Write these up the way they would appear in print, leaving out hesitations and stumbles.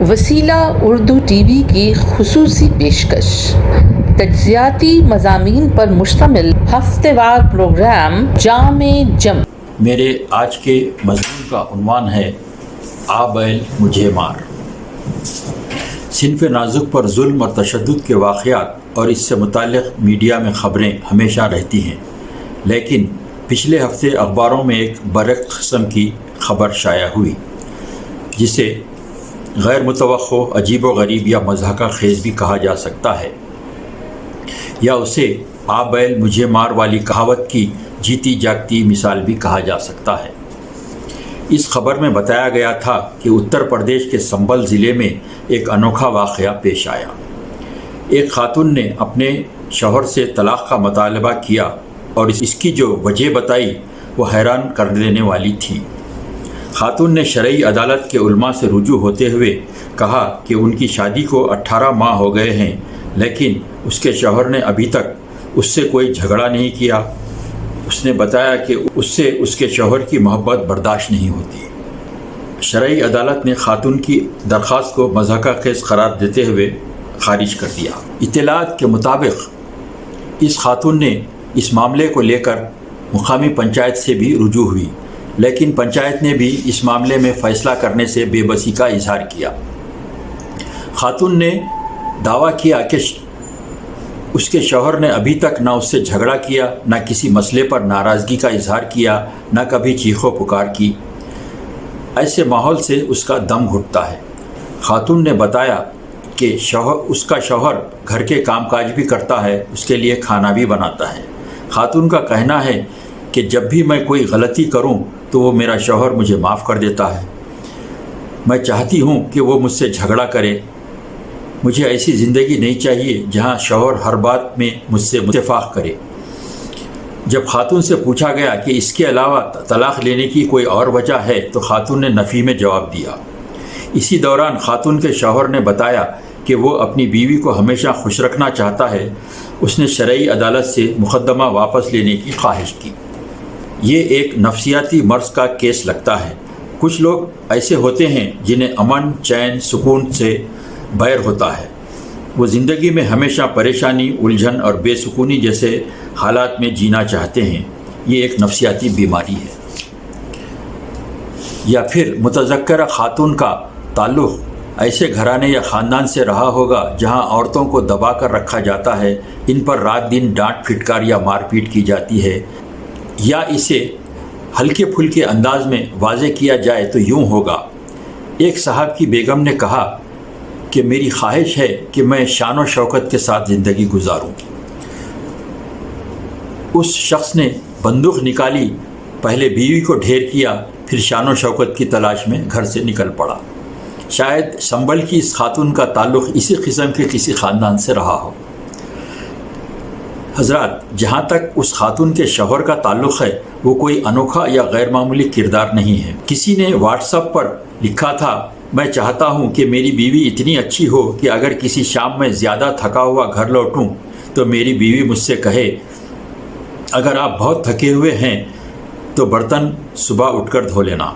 وسیلہ Urdu T V کی خصوصی پیشکش، تجزیاتی مضامین پر مشتمل ہفتہ وار پروگرام جام جم۔ میرے آج کے مضمون کا عنوان ہے آ بیل مجھے مار۔ صنف نازک پر ظلم اور تشدد کے واقعات اور اس سے متعلق میڈیا میں خبریں ہمیشہ رہتی ہیں، لیکن پچھلے ہفتے اخباروں میں ایک برعکس قسم کی خبر شائع ہوئی جسے غیر متوقع، عجیب و غریب یا مضحکہ خیز بھی کہا جا سکتا ہے، یا اسے آ بیل مجھے مار والی کہاوت کی جیتی جاگتی مثال بھی کہا جا سکتا ہے۔ اس خبر میں بتایا گیا تھا کہ اتر پردیش کے سنبھل ضلع میں ایک انوکھا واقعہ پیش آیا۔ ایک خاتون نے اپنے شوہر سے طلاق کا مطالبہ کیا اور اس کی جو وجہ بتائی وہ حیران کر دینے والی تھی۔ خاتون نے شرعی عدالت کے علماء سے رجوع ہوتے ہوئے کہا کہ ان کی شادی کو 18 ماہ ہو گئے ہیں، لیکن اس کے شوہر نے ابھی تک اس سے کوئی جھگڑا نہیں کیا۔ اس نے بتایا کہ اس سے اس کے شوہر کی محبت برداشت نہیں ہوتی۔ شرعی عدالت نے خاتون کی درخواست کو مضحکہ خیز قرار دیتے ہوئے خارج کر دیا۔ اطلاعات کے مطابق اس خاتون نے اس معاملے کو لے کر مقامی پنچایت سے بھی رجوع ہوئی، لیکن پنچایت نے بھی اس معاملے میں فیصلہ کرنے سے بے بسی کا اظہار کیا۔ خاتون نے دعویٰ کیا کہ اس کے شوہر نے ابھی تک نہ اس سے جھگڑا کیا، نہ کسی مسئلے پر ناراضگی کا اظہار کیا، نہ کبھی چیخو پکار کی۔ ایسے ماحول سے اس کا دم گھٹتا ہے۔ خاتون نے بتایا کہ اس کا شوہر گھر کے کام کاج بھی کرتا ہے، اس کے لیے کھانا بھی بناتا ہے۔ خاتون کا کہنا ہے کہ جب بھی میں کوئی غلطی کروں تو وہ میرا شوہر مجھے معاف کر دیتا ہے۔ میں چاہتی ہوں کہ وہ مجھ سے جھگڑا کرے۔ مجھے ایسی زندگی نہیں چاہیے جہاں شوہر ہر بات میں مجھ سے اتفاق کرے۔ جب خاتون سے پوچھا گیا کہ اس کے علاوہ طلاق لینے کی کوئی اور وجہ ہے تو خاتون نے نفی میں جواب دیا۔ اسی دوران خاتون کے شوہر نے بتایا کہ وہ اپنی بیوی کو ہمیشہ خوش رکھنا چاہتا ہے۔ اس نے شرعی عدالت سے مقدمہ واپس لینے کی خواہش کی۔ یہ ایک نفسیاتی مرض کا کیس لگتا ہے۔ کچھ لوگ ایسے ہوتے ہیں جنہیں امن، چین، سکون سے بیر ہوتا ہے۔ وہ زندگی میں ہمیشہ پریشانی، الجھن اور بے سکونی جیسے حالات میں جینا چاہتے ہیں۔ یہ ایک نفسیاتی بیماری ہے۔ یا پھر متذکرہ خاتون کا تعلق ایسے گھرانے یا خاندان سے رہا ہوگا جہاں عورتوں کو دبا کر رکھا جاتا ہے، ان پر رات دن ڈانٹ پھٹکار یا مار پیٹ کی جاتی ہے۔ یا اسے ہلکے پھلکے انداز میں واضح کیا جائے تو یوں ہوگا: ایک صاحب کی بیگم نے کہا کہ میری خواہش ہے کہ میں شان و شوکت کے ساتھ زندگی گزاروں۔ اس شخص نے بندوق نکالی، پہلے بیوی کو ڈھیر کیا، پھر شان و شوکت کی تلاش میں گھر سے نکل پڑا۔ شاید سنبل کی اس خاتون کا تعلق اسی قسم کے کسی خاندان سے رہا ہو۔ حضرات، جہاں تک اس خاتون کے شوہر کا تعلق ہے، وہ کوئی انوکھا یا غیر معمولی کردار نہیں ہے۔ کسی نے واٹس ایپ پر لکھا تھا، میں چاہتا ہوں کہ میری بیوی اتنی اچھی ہو کہ اگر کسی شام میں زیادہ تھکا ہوا گھر لوٹوں تو میری بیوی مجھ سے کہے، اگر آپ بہت تھکے ہوئے ہیں تو برتن صبح اٹھ کر دھو لینا۔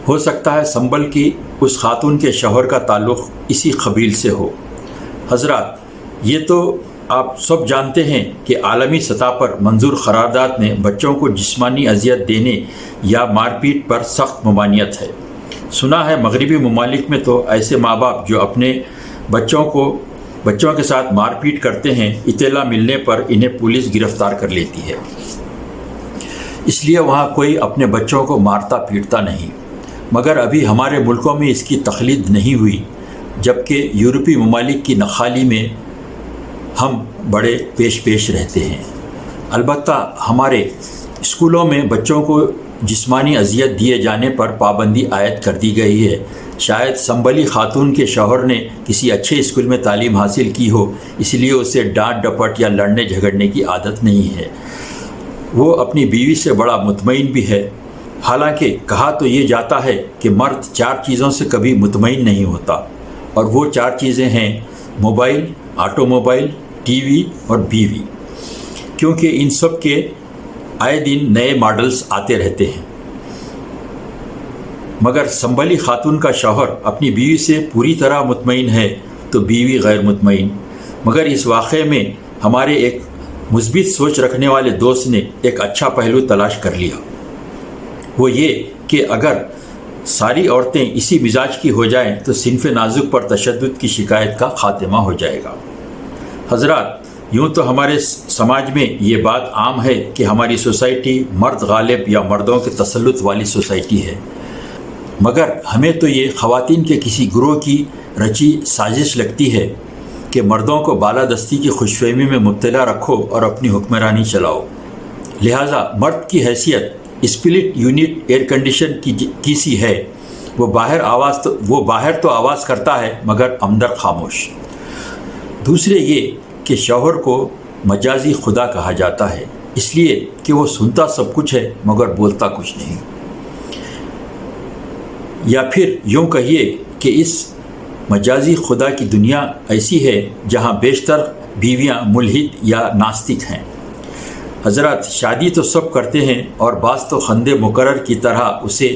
ہو سکتا ہے سنبل کی اس خاتون کے شوہر کا تعلق اسی قبیل سے ہو۔ حضرات، یہ تو آپ سب جانتے ہیں کہ عالمی سطح پر منظور قرارداد میں بچوں کو جسمانی اذیت دینے یا مار پیٹ پر سخت ممانعت ہے۔ سنا ہے مغربی ممالک میں تو ایسے ماں باپ جو اپنے بچوں کے ساتھ مار پیٹ کرتے ہیں، اطلاع ملنے پر انہیں پولیس گرفتار کر لیتی ہے۔ اس لیے وہاں کوئی اپنے بچوں کو مارتا پیٹتا نہیں، مگر ابھی ہمارے ملکوں میں اس کی تقلید نہیں ہوئی، جبکہ یورپی ممالک کی نخالی میں ہم بڑے پیش رہتے ہیں۔ البتہ ہمارے اسکولوں میں بچوں کو جسمانی اذیت دیے جانے پر پابندی عائد کر دی گئی ہے۔ شاید سنبلی خاتون کے شوہر نے کسی اچھے اسکول میں تعلیم حاصل کی ہو، اس لیے اسے ڈانٹ ڈپٹ یا لڑنے جھگڑنے کی عادت نہیں ہے۔ وہ اپنی بیوی سے بڑا مطمئن بھی ہے۔ حالانکہ کہا تو یہ جاتا ہے کہ مرد 4 چیزوں سے کبھی مطمئن نہیں ہوتا، اور وہ 4 چیزیں ہیں: mobile, auto mobile, T V اور بیوی، کیونکہ ان سب کے آئے دن نئے ماڈلز آتے رہتے ہیں۔ मगर संभली खातून का शौहर अपनी बीवी से पूरी तरह मुतमईन है तो बीवी गैर मुतमईन। मगर इस वाक़े में हमारे एक मुस्बित सोच रखने वाले दोस्त ने एक अच्छा पहलू तलाश कर लिया। वो ये कि अगर सारी औरतें इसी मिजाज की हो जाएं तो सिन्फ़ नाजुक पर तशद्दुद की शिकायत का खात्मा हो जाएगा। हज़रात, यूँ तो हमारे समाज में ये बात आम है कि हमारी सोसाइटी मर्द गालिब या मर्दों के तसल्लुत वाली सोसाइटी है, मगर हमें तो ये ख़वातीन के किसी गिरोह की रची साजिश लगती है कि मर्दों को बालादस्ती की खुशफहमी में मुब्तला रखो और अपनी हुक्मरानी चलाओ। लिहाजा मर्द की हैसियत स्प्लिट यूनिट एयर कंडीशन की सी है, वो बाहर तो आवाज़ करता है मगर अंदर खामोश। दूसरे ये कि शौहर को मजाजी खुदा कहा जाता है, इसलिए कि वो सुनता सब कुछ है मगर बोलता कुछ नहीं। या फिर यूँ कहिए कि इस मजाजी खुदा की दुनिया ऐसी है जहाँ बेशतर बीवियाँ मुल्हिद या नास्तिक हैं। हज़रात, शादी तो सब करते हैं और बाज़ तो खंदे मुकर्रर की तरह उसे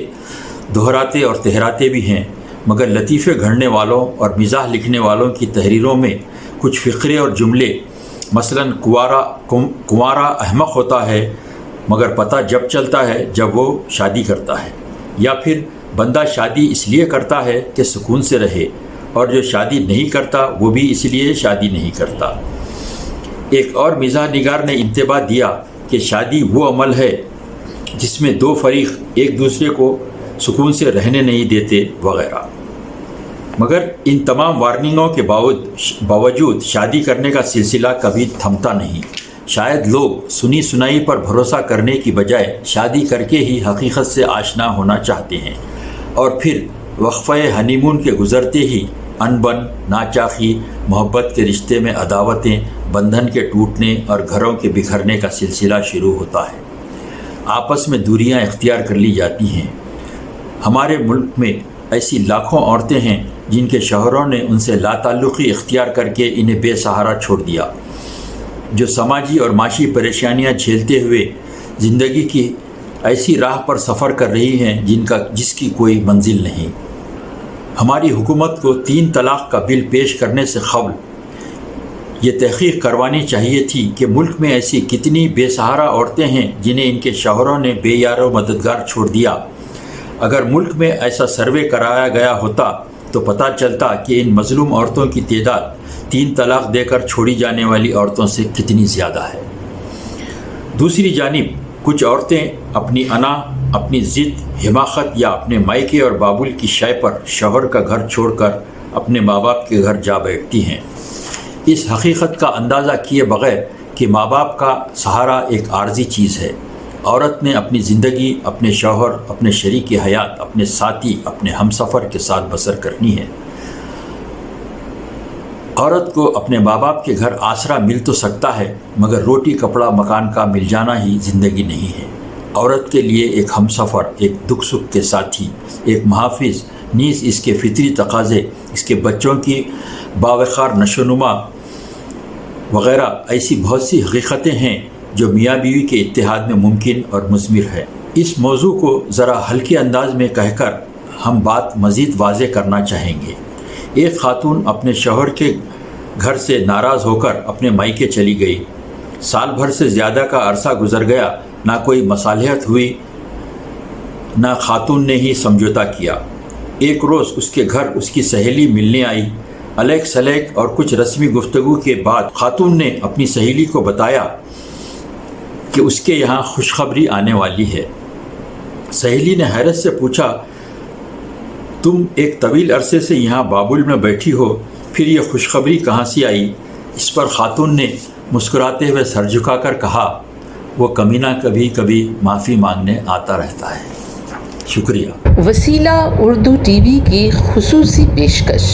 दोहराते और तहराते भी हैं, मगर लतीफ़े घड़ने वालों और मिज़ाह लिखने वालों की तहरीरों में कुछ फ़िक्रे और जुमले, मसलन कुंवारा अहमक होता है मगर पता जब चलता है जब वो शादी करता है, या फिर बंदा शादी इसलिए करता है कि सुकून से रहे और जो शादी नहीं करता वो भी इसलिए शादी नहीं करता। एक और मिज़ाह निगार ने इंतबाह दिया कि शादी वो अमल है जिसमें दो फरीक एक दूसरे को सुकून से रहने नहीं देते वगैरह। मगर इन तमाम वार्निंगों के बावजूद शादी करने का सिलसिला कभी थमता नहीं। शायद लोग सुनी सुनाई पर भरोसा करने की बजाय शादी करके ही हकीकत से आशना होना चाहते हैं और फिर वक्फ़े हनीमून के गुज़रते ही अनबन, नाचाखी, मोहब्बत के रिश्ते में अदावतें, बंधन के टूटने और घरों के बिखरने का सिलसिला शुरू होता है। आपस में दूरियां इख्तियार कर ली जाती हैं। हमारे मुल्क में ऐसी लाखों औरतें हैं जिनके शौहरों ने उनसे लाताल्लुक़ी इख्तियार करके इन्हें बेसहारा छोड़ दिया, जो समाजी और माशी परेशानियां झेलते हुए ज़िंदगी की ऐसी राह पर सफ़र कर रही हैं जिसकी कोई मंजिल नहीं। हमारी हुकूमत को 3 तलाक़ का बिल पेश करने से क़ब्ल ये तहक़ीक़ करवानी चाहिए थी कि मुल्क में ऐसी कितनी बेसहारा औरतें हैं जिन्हें इनके शौहरों ने बेयारो मददगार छोड़ दिया। अगर मुल्क में ऐसा सर्वे कराया गया होता तो पता चलता कि इन मज़लूम औरतों की तादाद 3 तलाक़ देकर छोड़ी जाने वाली औरतों से कितनी ज़्यादा है। दूसरी जानिब कुछ औरतें अपनी अना, अपनी ज़िद, हिमाकत या अपने मायके और बाबुल की शय पर शौहर का घर छोड़कर अपने माँ बाप के घर जा बैठती हैं, इस हकीकत का अंदाज़ा किए बग़ैर कि माँ बाप का सहारा एक आर्जी चीज़ है। औरत ने अपनी ज़िंदगी अपने शौहर, अपने शरीक हयात, अपने साथी, अपने हमसफ़र के साथ बसर करनी है। औरत को अपने माँ बाप के घर आसरा मिल तो सकता है मगर रोटी कपड़ा मकान का मिल जाना ही ज़िंदगी नहीं है। औरत के लिए एक हमसफ़र, एक दुख सुख के साथी, एक मुहाफ़िज़, नीज़ इसके फितरी तकाज़े, इसके बच्चों की बावक़ार नशोनुमा वग़ैरह ऐसी बहुत सी हकीकतें हैं जो मियाँ बीवी के इत्तेहाद में मुमकिन और मुज़मिर है। इस मौजू को ज़रा हल्के अंदाज में कहकर हम बात मज़ीद वाज़ेह करना चाहेंगे। एक खातून अपने शौहर के घर से नाराज़ होकर अपने मायके चली गई। साल भर से ज़्यादा का अरसा गुज़र गया, ना कोई मसालहत हुई, ना खातून ने ही समझौता किया। एक रोज़ उसके घर उसकी सहेली मिलने आई। अलग सलेक और कुछ रस्मी गुफ्तगू के बाद खातून ने अपनी सहेली को बताया कि उसके यहाँ खुशखबरी आने वाली है। सहेली ने हैरत से पूछा, तुम एक तवील अरसे से यहाँ बाबुल में बैठी हो, फिर ये खुशखबरी कहाँ से आई? इस पर खातून ने मुस्कुराते हुए सर झुकाकर कहा, वो कमीना कभी कभी माफ़ी मांगने आता रहता है। शुक्रिया। वसीला उर्दू टीवी की खुसूसी पेशकश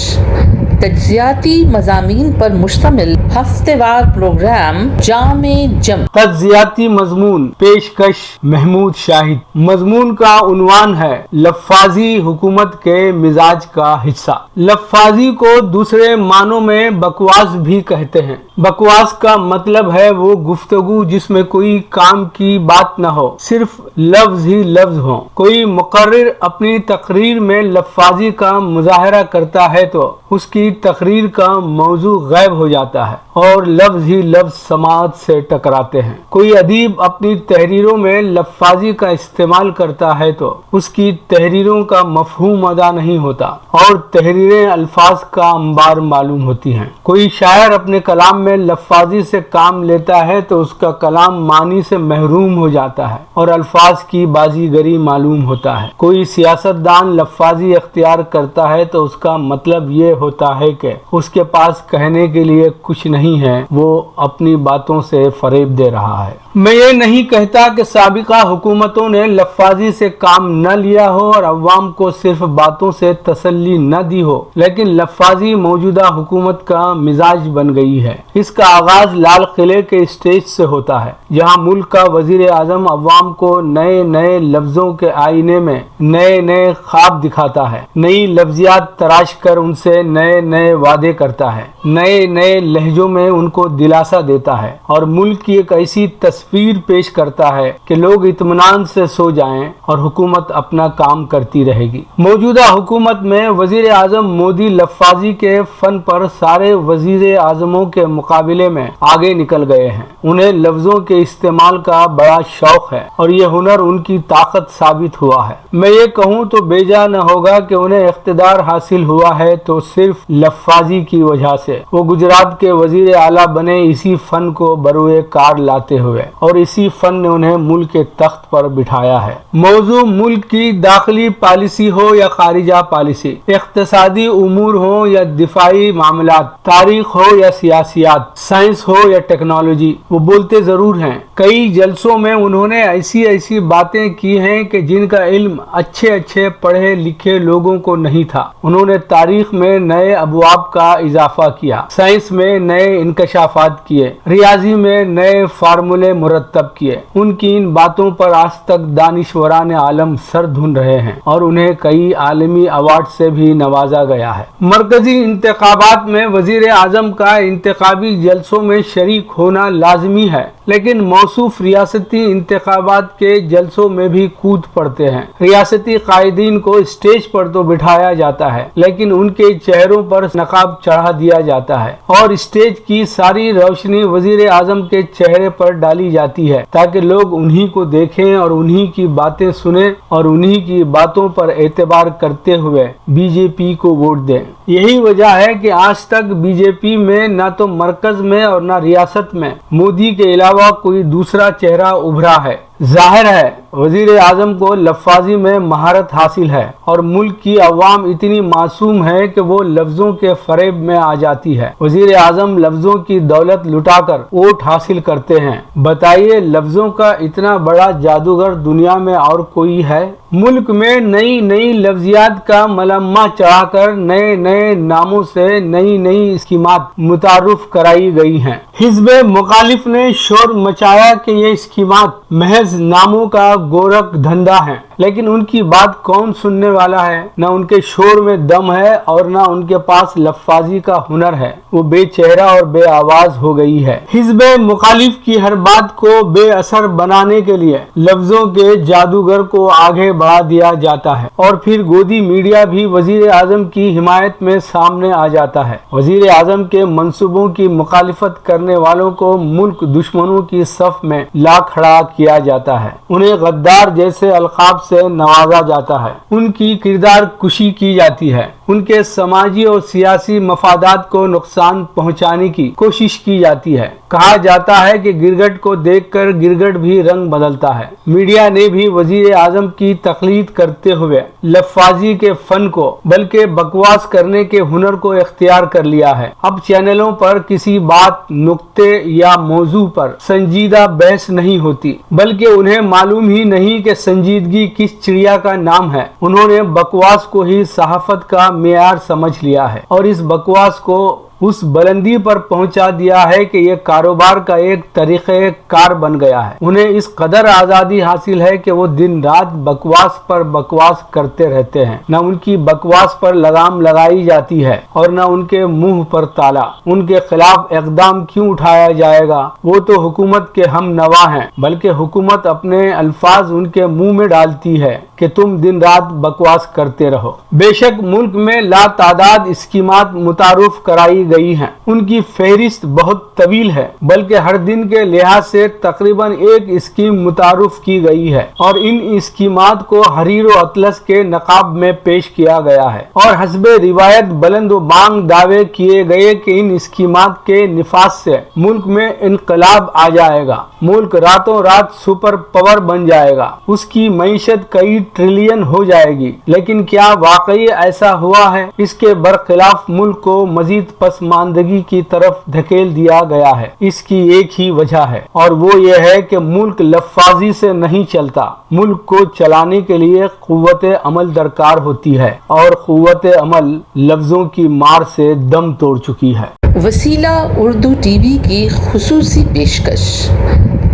तज्जियाती मज़ामीन पर मुश्तमिल हफ्तेवार प्रोग्राम जामे जम। तज्जियाती मजमून पेशकश महमूद शाहिद। मजमून का उन्वान है लफ्फाजी हुकूमत के मिजाज का हिस्सा। लफ्फाजी को दूसरे मानों में बकवास भी कहते हैं। बकवास का मतलब है वो गुफ्तगू जिसमें कोई काम की बात न हो, सिर्फ लफ्ज ही लफ्ज हो। कोई मुकर्रिर अपनी तकरीर में लफ्ज़ी का मुजाहरा करता है तो उसकी तकरीर का मौजू गायब हो जाता है और लफ्ज़ ही लफ्ज़ समाअत से टकराते हैं। कोई अदीब अपनी तहरीरों में लफ्ज़ी का इस्तेमाल करता है तो उसकी तहरीरों का मफहूम अदा नहीं होता और तहरीरें अल्फाज का अंबार मालूम होती हैं। कोई शायर अपने कलाम में लफ्ज़ी से काम लेता है तो उसका कलाम मानी से महरूम हो जाता है और अल्फाज की बाजीगरी मालूम होता है। कोई सियासतदान लफ्ज़ी अख्तियार करता है तो उसका मतलब ये होता है कि उसके पास कहने के लिए कुछ नहीं है, वो अपनी बातों से फरेब दे रहा है। मैं ये नहीं कहता कि साबिका हुकूमतों ने लफ्ज़ी से काम न लिया हो और अवाम को सिर्फ बातों से तसल्ली न दी हो, लेकिन लफ्ज़ी मौजूदा हुकूमत का मिजाज बन गई है। इसका आगाज लाल किले के स्टेज से होता है, जहाँ मुल्क का वजीर आजम अवाम को नए नए लफ्जों के आईने में नए नए ख्वाब दिखाता है, नई लफ्जियात तराश कर उनसे नए नए वादे करता है, नए नए लहजों में उनको दिलासा देता है और मुल्क की एक ऐसी तस्वीर पेश करता है कि लोग इत्मीनान से सो जाएं और हुकूमत अपना काम करती रहेगी। मौजूदा हुकूमत में वजीर आजम मोदी लफ्ज़ी के फन पर सारे वजीर आजमों के मुकाबले में आगे निकल गए हैं। उन्हें लफ्जों के इस्तेमाल का बड़ा शौक है और ये हुनर उनकी ताकत साबित हुआ है। मैं ये कहूँ तो बेजा न होगा कि उन्हें इख्तिदार हासिल हुआ है तो सिर्फ लफ्ज़ी की वजह से। वो गुजरात के वजीर आला बने इसी फन को बरूए कार लाते हुए और इसी फन ने उन्हें मुल्क के तख्त पर बिठाया है। मौजू मुल्क की दाखिली पॉलिसी हो या खारिजा पॉलिसी, इख्तिसादी उमूर हो या दिफाई मामलात, तारीख हो या सियासियात, साइंस हो या टेक्नोलॉजी, वो बोलते जरूर हैं। कई जलसों में उन्होंने ऐसी ऐसी बातें की हैं कि जिनका इल्म अच्छे अच्छे पढ़े लिखे लोगों को नहीं था। उन्होंने तारीख में नए अबवाब का इजाफा किया, साइंस में नए इंकशाफात किए, रियाजी में नए फार्मूले मुरतब किए। उनकी इन बातों पर आज तक दानिशवरान आलम सर धुन रहे हैं और उन्हें कई आलमी अवार्ड से भी नवाजा गया है। मरकजी इंतखाबात में वजीर आजम का इंतखाबी जलसों में शरीक होना लाजमी है, लेकिन मौसूफ रियासती इंतखाबात के जलसों में भी कूद पड़ते हैं। रियासती कायदीन को स्टेज पर तो बिठाया जाता है, लेकिन उनके चेहरों पर नकाब चढ़ा दिया जाता है और स्टेज की सारी रोशनी वजीर आजम के चेहरे पर डाली जाती है ताकि लोग उन्हीं को देखें और उन्हीं की बातें सुने और उन्हीं की बातों पर एतबार करते हुए बीजेपी को वोट दें। यही वजह है कि आज तक बीजेपी में न तो मरकज में और न रियासत में मोदी के अलावा कोई दूसरा चेहरा उभरा है। जाहिर है वजीर आजम को लफ्ज़ी में महारत हासिल है और मुल्क की अवाम इतनी मासूम है कि वो लफ्जों के फरेब में आ जाती है। वजीर आजम लफ्जों की दौलत लुटाकर वोट हासिल करते हैं। बताइए, लफ्जों का इतना बड़ा जादूगर दुनिया में और कोई है? मुल्क में नई नई लफ्जियात का मलम्मा चढ़ाकर नए नए नामों से नई नई स्कीमात मुतारुफ कराई गई हैं। हिज़्ब मुखालिफ ने शोर मचाया कि ये स्कीमात महज नामों का गोरख धंधा है, लेकिन उनकी बात कौन सुनने वाला है? न उनके शोर में दम है और न उनके पास लफ्ज़ी का हुनर है। वो बेचेहरा और बेआवाज हो गई है। हिज़्ब मुखालिफ की हर बात को बेअसर बनाने के लिए लफ्जों के जादूगर को आगे बढ़ा दिया जाता है और फिर गोदी मीडिया भी वजीर आजम की हिमायत में सामने आ जाता है। वजीर आजम के मंसूबों की मुखालिफत करने वालों को मुल्क दुश्मनों की सफ में ला खड़ा किया जाता है। उन्हें गद्दार जैसे अलकाब से नवाजा जाता है। उनकी किरदार कुशी की जाती है। उनके समाजी और सियासी मफादात को नुकसान पहुंचाने की कोशिश की जाती है। कहा जाता है कि गिरगट को देखकर गिरगट भी रंग बदलता है। मीडिया ने भी वजीर आजम की तकलीद करते हुए लफ्ज़ी के फन को बल्कि बकवास करने के हुनर को इख्तियार कर लिया है। अब चैनलों पर किसी बात, नुक्ते या मौजू पर संजीदा बहस नहीं होती, बल्कि उन्हें मालूम ही नहीं कि संजीदगी किस चिड़िया का नाम है। उन्होंने बकवास को ही सहाफत का मेयार समझ लिया है और इस बकवास को उस बुलंदी पर पहुंचा दिया है कि ये कारोबार का एक तरीक़े कार बन गया है। उन्हें इस कदर आज़ादी हासिल है कि वो दिन रात बकवास पर बकवास करते रहते हैं। न उनकी बकवास पर लगाम लगाई जाती है और न उनके मुंह पर ताला। उनके खिलाफ इक़दाम क्यों उठाया जाएगा? वो तो हुकूमत के हम नवा हैं, बल्कि हुकूमत अपने अल्फाज उनके मुंह में डालती है कि तुम दिन रात बकवास करते रहो। बेशक मुल्क में लातादाद स्कीमात मुतारुफ कराई गई हैं। उनकी फहरिस्त बहुत तवील है, बल्कि हर दिन के लिहाज से तकरीबन एक स्कीम मुतारुफ की गई है और इन स्कीमात को हरीर व अतलस के नकाब में पेश किया गया है और हस्बे रिवायत बुलंद व बांग दावे किए गए कि इन स्कीमात के निफाज से मुल्क में इनकलाब आ जाएगा, मुल्क रातों रात सुपर पावर बन जाएगा, उसकी मईशत कई ट्रिलियन हो जाएगी। लेकिन क्या वाकई ऐसा हुआ है? इसके बरखिलाफ मुल्क को मजीद पसमानदगी की तरफ धकेल दिया गया है। इसकी एक ही वजह है और वो ये है कि मुल्क लफ्फाजी से नहीं चलता। मुल्क को चलाने के लिए कुव्वत अमल दरकार होती है और कुव्वत अमल लफ्जों की मार से दम तोड़ चुकी है। वसीला उर्दू टीवी की खुसूसी पेशकश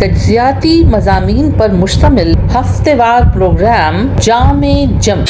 तज्जियाती मज़ामीन पर मुश्तमिल हफ्तेवार प्रोग्राम जामे जम